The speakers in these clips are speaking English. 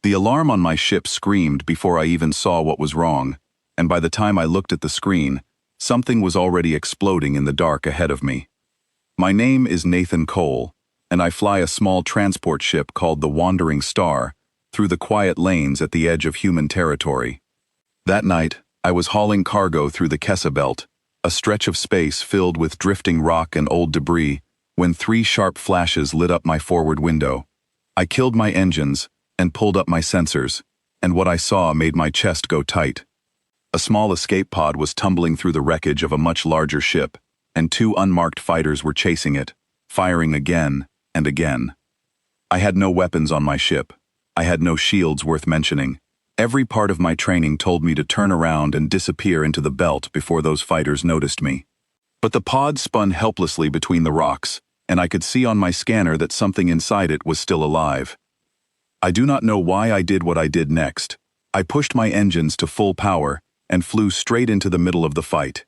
The alarm on my ship screamed before I even saw what was wrong, and by the time I looked at the screen, something was already exploding in the dark ahead of me. My name is Nathan Cole, and I fly a small transport ship called the Wandering Star through the quiet lanes at the edge of human territory. That night, I was hauling cargo through the Kessa Belt, a stretch of space filled with drifting rock and old debris, when 3 sharp flashes lit up my forward window. I killed my engines and pulled up my sensors, and what I saw made my chest go tight. A small escape pod was tumbling through the wreckage of a much larger ship, and 2 unmarked fighters were chasing it, firing again and again. I had no weapons on my ship. I had no shields worth mentioning. Every part of my training told me to turn around and disappear into the belt before those fighters noticed me. But the pod spun helplessly between the rocks, and I could see on my scanner that something inside it was still alive. I do not know why I did what I did next. I pushed my engines to full power and flew straight into the middle of the fight.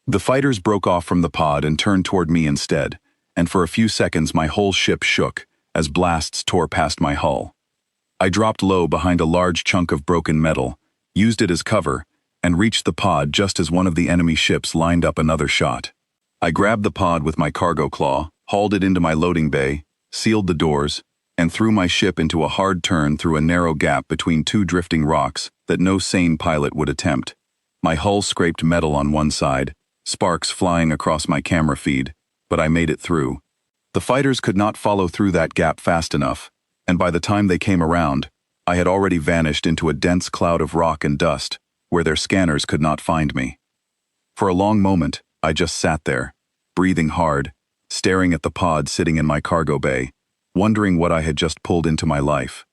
The fighters broke off from the pod and turned toward me instead, and for a few seconds my whole ship shook as blasts tore past my hull. I dropped low behind a large chunk of broken metal, used it as cover, and reached the pod just as one of the enemy ships lined up another shot. I grabbed the pod with my cargo claw, hauled it into my loading bay, sealed the doors, and threw my ship into a hard turn through a narrow gap between 2 drifting rocks that no sane pilot would attempt. My hull scraped metal on one side, sparks flying across my camera feed, but I made it through. The fighters could not follow through that gap fast enough, and by the time they came around, I had already vanished into a dense cloud of rock and dust, where their scanners could not find me. For a long moment, I just sat there, breathing hard, staring at the pod sitting in my cargo bay, wondering what I had just pulled into my life.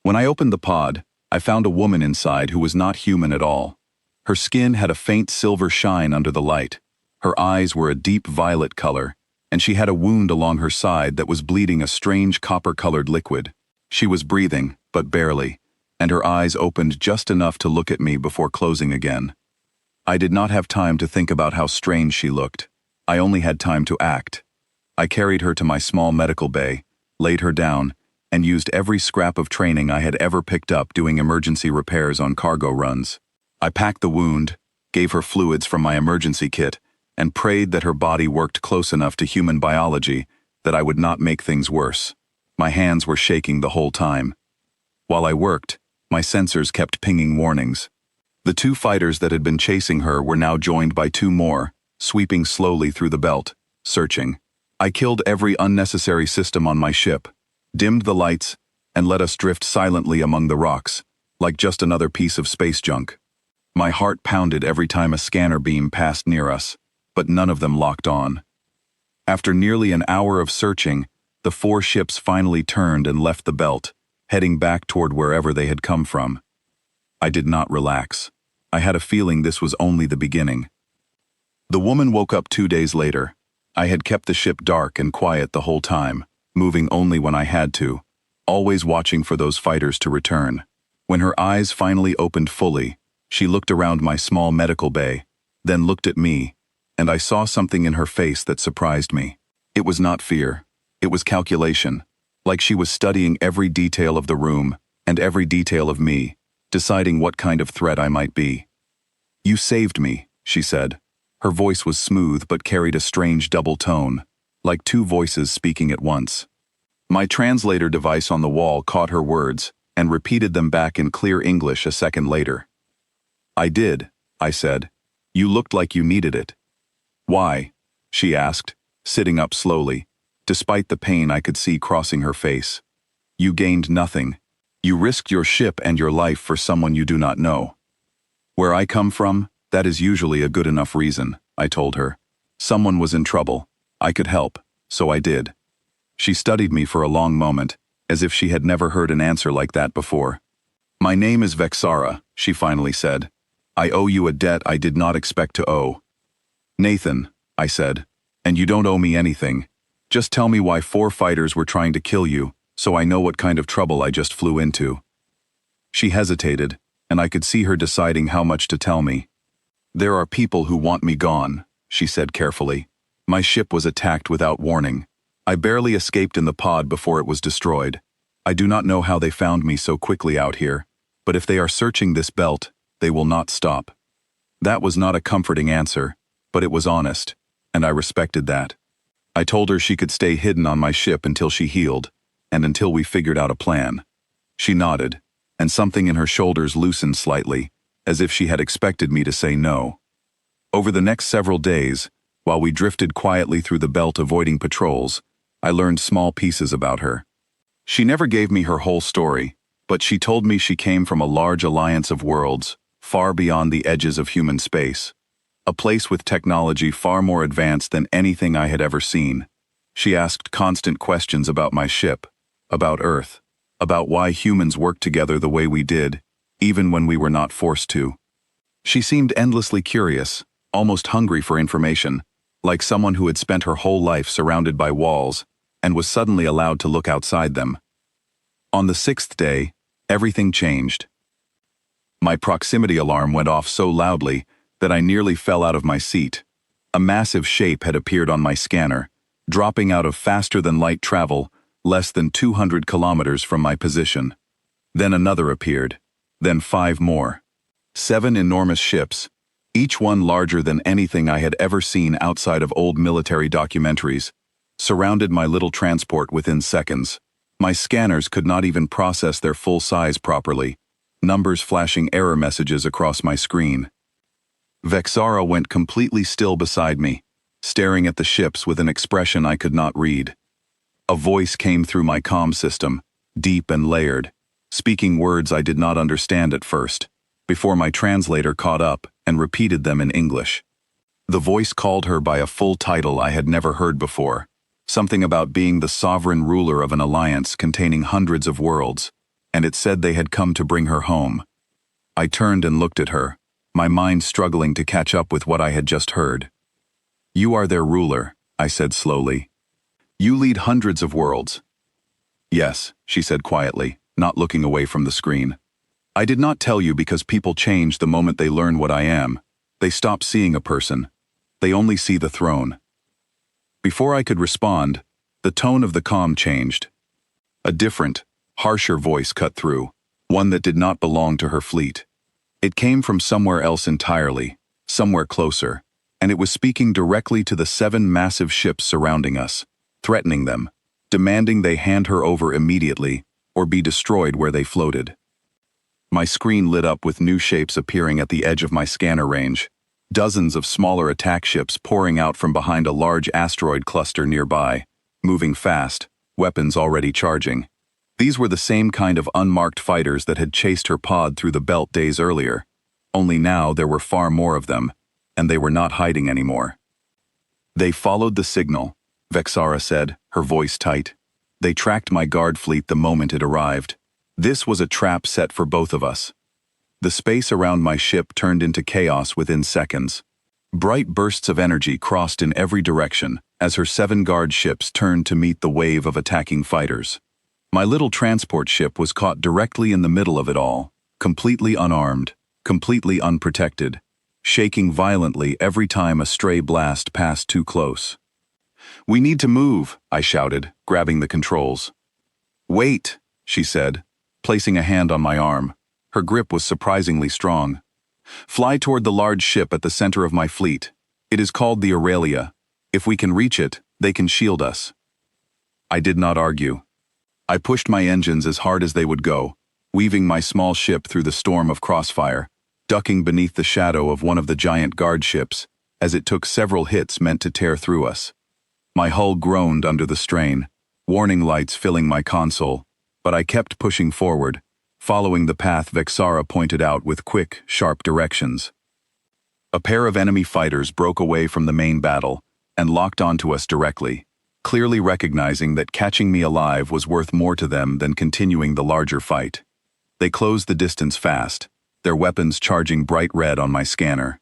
When I opened the pod, I found a woman inside who was not human at all. Her skin had a faint silver shine under the light. Her eyes were a deep violet color, and she had a wound along her side that was bleeding a strange copper-colored liquid. She was breathing, but barely, and her eyes opened just enough to look at me before closing again. I did not have time to think about how strange she looked. I only had time to act. I carried her to my small medical bay, laid her down, and used every scrap of training I had ever picked up doing emergency repairs on cargo runs. I packed the wound, gave her fluids from my emergency kit, and prayed that her body worked close enough to human biology that I would not make things worse. My hands were shaking the whole time. While I worked, my sensors kept pinging warnings. The 2 fighters that had been chasing her were now joined by 2 more, sweeping slowly through the belt, searching. I killed every unnecessary system on my ship, dimmed the lights, and let us drift silently among the rocks, like just another piece of space junk. My heart pounded every time a scanner beam passed near us, but none of them locked on. After nearly an hour of searching, the 4 ships finally turned and left the belt, heading back toward wherever they had come from. I did not relax. I had a feeling this was only the beginning. The woman woke up 2 days later. I had kept the ship dark and quiet the whole time, moving only when I had to, always watching for those fighters to return. When her eyes finally opened fully, she looked around my small medical bay, then looked at me, and I saw something in her face that surprised me. It was not fear. It was calculation, like she was studying every detail of the room and every detail of me, deciding what kind of threat I might be. "You saved me," she said. Her voice was smooth but carried a strange double tone, like 2 voices speaking at once. My translator device on the wall caught her words and repeated them back in clear English a second later. "I did," I said. "You looked like you needed it." "Why?" she asked, sitting up slowly, despite the pain I could see crossing her face. "You gained nothing. You risked your ship and your life for someone you do not know." "Where I come from, that is usually a good enough reason," I told her. "Someone was in trouble. I could help, so I did." She studied me for a long moment, as if she had never heard an answer like that before. "My name is Vexara," she finally said. "I owe you a debt I did not expect to owe." "Nathan," I said, "and you don't owe me anything. Just tell me why 4 fighters were trying to kill you, so I know what kind of trouble I just flew into." She hesitated, and I could see her deciding how much to tell me. "There are people who want me gone," she said carefully. "My ship was attacked without warning. I barely escaped in the pod before it was destroyed. I do not know how they found me so quickly out here, but if they are searching this belt, they will not stop. That was not a comforting answer, but it was honest, and I respected that. I told her she could stay hidden on my ship until she healed, and until we figured out a plan. She nodded, and something in her shoulders loosened slightly, as if she had expected me to say no. Over the next several days, while we drifted quietly through the belt avoiding patrols, I learned small pieces about her. She never gave me her whole story, but she told me she came from a large alliance of worlds, far beyond the edges of human space. A place with technology far more advanced than anything I had ever seen. She asked constant questions about my ship, about Earth, about why humans worked together the way we did, even when we were not forced to. She seemed endlessly curious, almost hungry for information, like someone who had spent her whole life surrounded by walls and was suddenly allowed to look outside them. On the 6th day, everything changed. My proximity alarm went off so loudly that I nearly fell out of my seat. A massive shape had appeared on my scanner, dropping out of faster-than-light travel, less than 200 kilometers from my position. Then another appeared, then 5 more. 7 enormous ships, each one larger than anything I had ever seen outside of old military documentaries, surrounded my little transport within seconds. My scanners could not even process their full size properly, numbers flashing error messages across my screen. Vexara went completely still beside me, staring at the ships with an expression I could not read. A voice came through my comm system, deep and layered, speaking words I did not understand at first, before my translator caught up and repeated them in English. The voice called her by a full title I had never heard before, something about being the sovereign ruler of an alliance containing hundreds of worlds, and it said they had come to bring her home. I turned and looked at her, my mind struggling to catch up with what I had just heard. "You are their ruler," I said slowly. "You lead hundreds of worlds." "Yes," she said quietly, not looking away from the screen. "I did not tell you because people change the moment they learn what I am. They stop seeing a person. They only see the throne." Before I could respond, the tone of the comm changed. A different, harsher voice cut through, one that did not belong to her fleet. It came from somewhere else entirely, somewhere closer, and it was speaking directly to the 7 massive ships surrounding us, threatening them, demanding they hand her over immediately or be destroyed where they floated. My screen lit up with new shapes appearing at the edge of my scanner range, dozens of smaller attack ships pouring out from behind a large asteroid cluster nearby, moving fast, weapons already charging. These were the same kind of unmarked fighters that had chased her pod through the belt days earlier, only now there were far more of them, and they were not hiding anymore. "They followed the signal," Vexara said, her voice tight. "They tracked my guard fleet the moment it arrived. This was a trap set for both of us." The space around my ship turned into chaos within seconds. Bright bursts of energy crossed in every direction as her 7 guard ships turned to meet the wave of attacking fighters. My little transport ship was caught directly in the middle of it all, completely unarmed, completely unprotected, shaking violently every time a stray blast passed too close. "We need to move," I shouted, grabbing the controls. "Wait," she said, placing a hand on my arm. Her grip was surprisingly strong. "Fly toward the large ship at the center of my fleet. It is called the Aurelia. If we can reach it, they can shield us." I did not argue. I pushed my engines as hard as they would go, weaving my small ship through the storm of crossfire, ducking beneath the shadow of one of the giant guard ships, as it took several hits meant to tear through us. My hull groaned under the strain, warning lights filling my console, but I kept pushing forward, following the path Vexara pointed out with quick, sharp directions. A pair of enemy fighters broke away from the main battle and locked onto us directly, clearly recognizing that catching me alive was worth more to them than continuing the larger fight. They closed the distance fast, their weapons charging bright red on my scanner.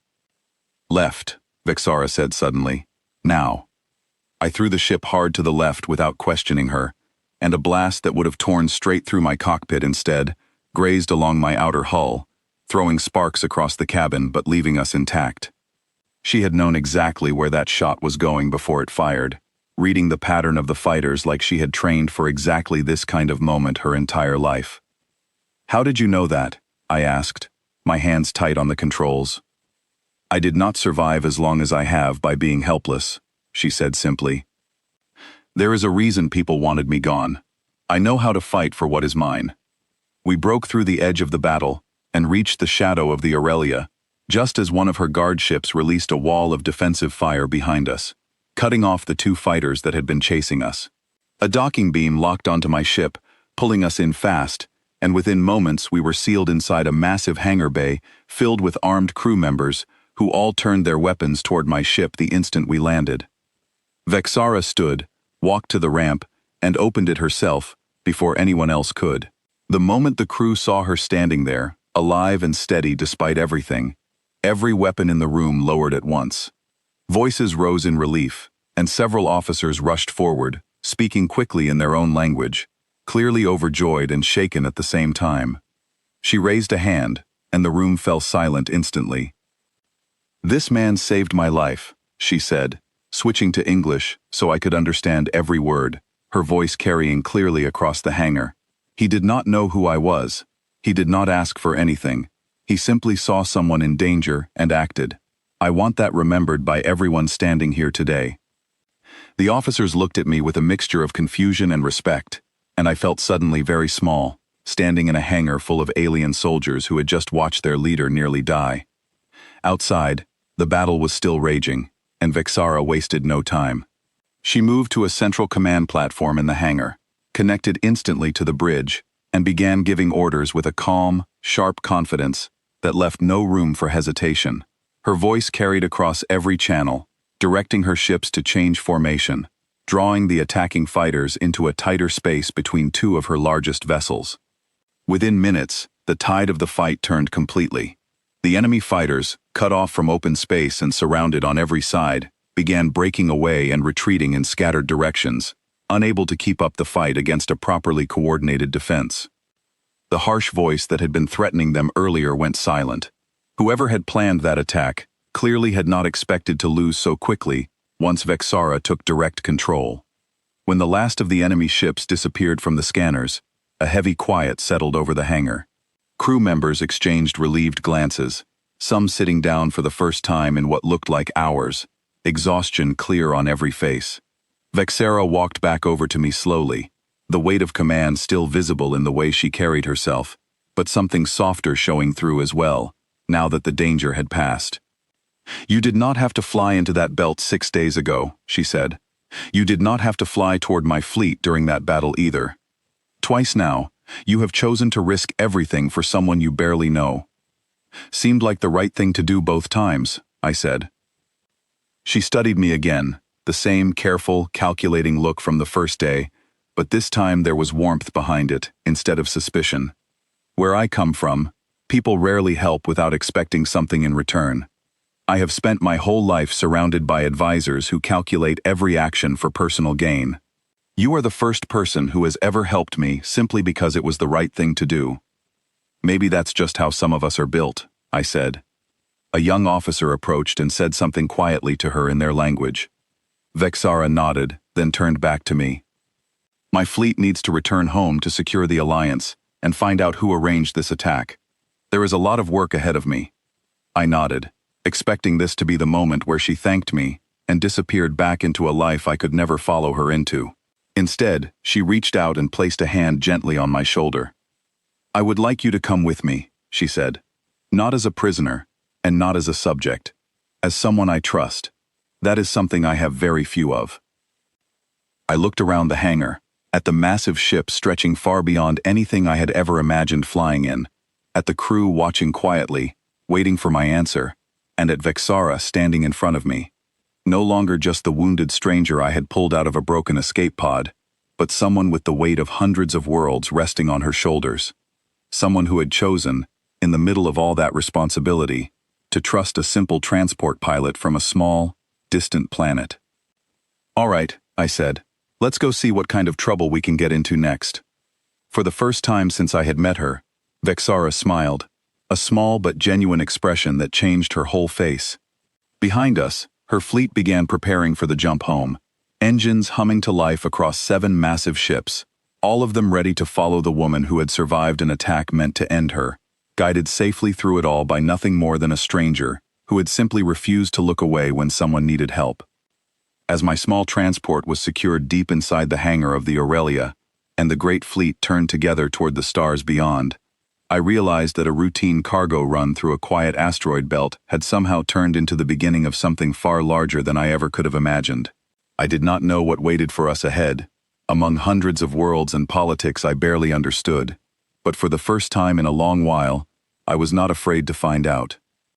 "Left," Vexara said suddenly. "Now." I threw the ship hard to the left without questioning her, and a blast that would have torn straight through my cockpit instead grazed along my outer hull, throwing sparks across the cabin but leaving us intact. She had known exactly where that shot was going before it fired, reading the pattern of the fighters like she had trained for exactly this kind of moment her entire life. "How did you know that?" I asked, my hands tight on the controls. "I did not survive as long as I have by being helpless," she said simply. "There is a reason people wanted me gone. I know how to fight for what is mine." We broke through the edge of the battle and reached the shadow of the Aurelia, just as one of her guard ships released a wall of defensive fire behind us, cutting off the two fighters that had been chasing us. A docking beam locked onto my ship, pulling us in fast, and within moments we were sealed inside a massive hangar bay filled with armed crew members who all turned their weapons toward my ship the instant we landed. Vexara stood, walked to the ramp, and opened it herself before anyone else could. The moment the crew saw her standing there, alive and steady despite everything, every weapon in the room lowered at once. Voices rose in relief, and several officers rushed forward, speaking quickly in their own language, clearly overjoyed and shaken at the same time. She raised a hand, and the room fell silent instantly. "This man saved my life," she said, switching to English so I could understand every word, her voice carrying clearly across the hangar. "He did not know who I was. He did not ask for anything. He simply saw someone in danger and acted. I want that remembered by everyone standing here today." The officers looked at me with a mixture of confusion and respect, and I felt suddenly very small, standing in a hangar full of alien soldiers who had just watched their leader nearly die. Outside, the battle was still raging, and Vexara wasted no time. She moved to a central command platform in the hangar, connected instantly to the bridge, and began giving orders with a calm, sharp confidence that left no room for hesitation. Her voice carried across every channel, directing her ships to change formation, drawing the attacking fighters into a tighter space between two of her largest vessels. Within minutes, the tide of the fight turned completely. The enemy fighters, cut off from open space and surrounded on every side, began breaking away and retreating in scattered directions, unable to keep up the fight against a properly coordinated defense. The harsh voice that had been threatening them earlier went silent. Whoever had planned that attack clearly had not expected to lose so quickly once Vexara took direct control. When the last of the enemy ships disappeared from the scanners, a heavy quiet settled over the hangar. Crew members exchanged relieved glances, some sitting down for the first time in what looked like hours, exhaustion clear on every face. Vexara walked back over to me slowly, the weight of command still visible in the way she carried herself, but something softer showing through as well, now that the danger had passed. "You did not have to fly into that belt 6 days ago," she said. "You did not have to fly toward my fleet during that battle either. Twice now, you have chosen to risk everything for someone you barely know." "Seemed like the right thing to do both times," I said. She studied me again, the same careful, calculating look from the first day, but this time there was warmth behind it instead of suspicion. "Where I come from, people rarely help without expecting something in return. I have spent my whole life surrounded by advisors who calculate every action for personal gain. You are the first person who has ever helped me simply because it was the right thing to do." "Maybe that's just how some of us are built," I said. A young officer approached and said something quietly to her in their language. Vexara nodded, then turned back to me. "My fleet needs to return home to secure the Alliance and find out who arranged this attack. There is a lot of work ahead of me." I nodded, expecting this to be the moment where she thanked me and disappeared back into a life I could never follow her into. Instead, she reached out and placed a hand gently on my shoulder. "I would like you to come with me," she said. "Not as a prisoner, and not as a subject. As someone I trust. That is something I have very few of." I looked around the hangar, at the massive ship stretching far beyond anything I had ever imagined flying in, at the crew watching quietly, waiting for my answer, and at Vexara standing in front of me. No longer just the wounded stranger I had pulled out of a broken escape pod, but someone with the weight of hundreds of worlds resting on her shoulders. Someone who had chosen, in the middle of all that responsibility, to trust a simple transport pilot from a small, distant planet. "All right," I said. "Let's go see what kind of trouble we can get into next." For the first time since I had met her, Vexara smiled, a small but genuine expression that changed her whole face. Behind us, her fleet began preparing for the jump home, Engines humming to life across 7 massive ships, all of them ready to follow the woman who had survived an attack meant to end her, guided safely through it all by nothing more than a stranger who had simply refused to look away when someone needed help. As my small transport was secured deep inside the hangar of the Aurelia, and the great fleet turned together toward the stars beyond, I realized that a routine cargo run through a quiet asteroid belt had somehow turned into the beginning of something far larger than I ever could have imagined. I did not know what waited for us ahead, among hundreds of worlds and politics I barely understood, but for the first time in a long while, I was not afraid to find out.